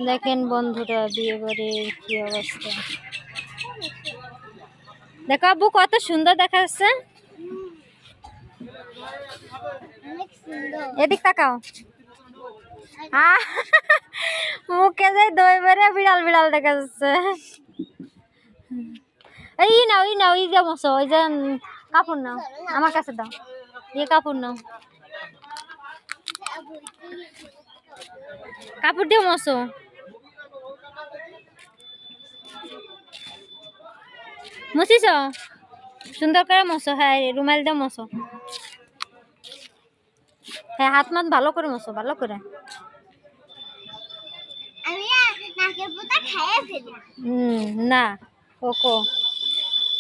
দেখেন বন্ধুরা বিয়ে বাড়ির কি অবস্থা। দেখো আব্বু কত সুন্দর দেখা যাচ্ছে। এদিক তাকাও। মুখে যে দই বেড়ে বিড়াল বিড়াল দেখা যাচ্ছে। এই নাও এই যে মশো ওই যে কাপড় নাও আমার কাছে দাও। ইয়ে কাপড় নাও, কাপড় দিয়ে মশো। মুছিস সুন্দর করে মশো। হ্যাঁ রুমাল দিয়ে মশো। হ্যাঁ হাত মাত ভালো করে মশো, ভালো করে। না ওকো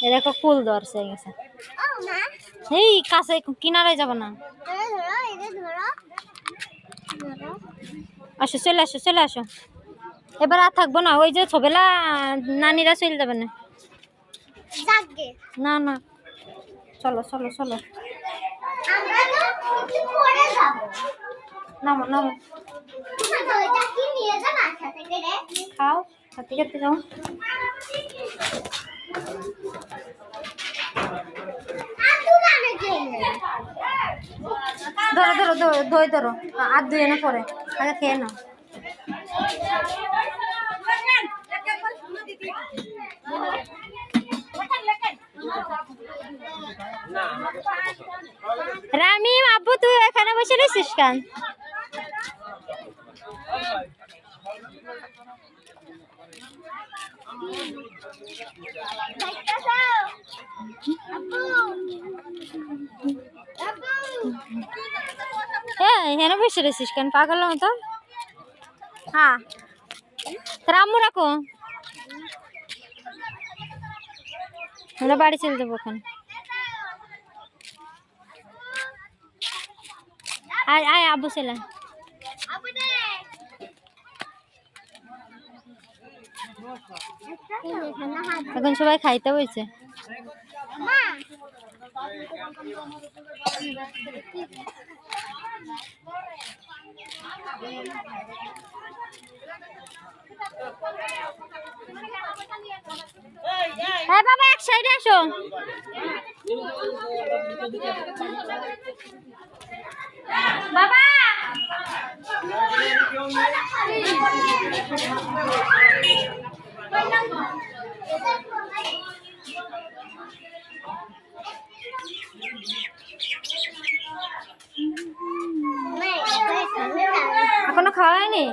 এরকম ফুল ধরছে গেছে। এই কাছে কিনারে যাব না। আসো চলে আসো চলে আসো। এবার আর থাকবো না, ওই যে ছোবেলা নানিরা চলে যাবে না। না না চলো চলো চলো নামো নামো। খাও হাতে খেতে যাও। ধরো ধরো ধরো দই ধরো আর দুই এনে পরে আগে খেয়ে নাও। রামিম আব্বু তুই এখানে বসে রয়েছিস কেন? হ্যাঁ এখানে বসে রয়েছিস কেন পাগল মতো? হ্যাঁ তোর আম্মু রাখো, আমরা বাড়ি চলে যাবো ওখানে। আয় আয় আব্বু ছেলে। এখন সবাই খাইতে বইছে। হ্যাঁ বাবা এক সাইডে আসো। বাবা এখনো খাওয়া হয়নি।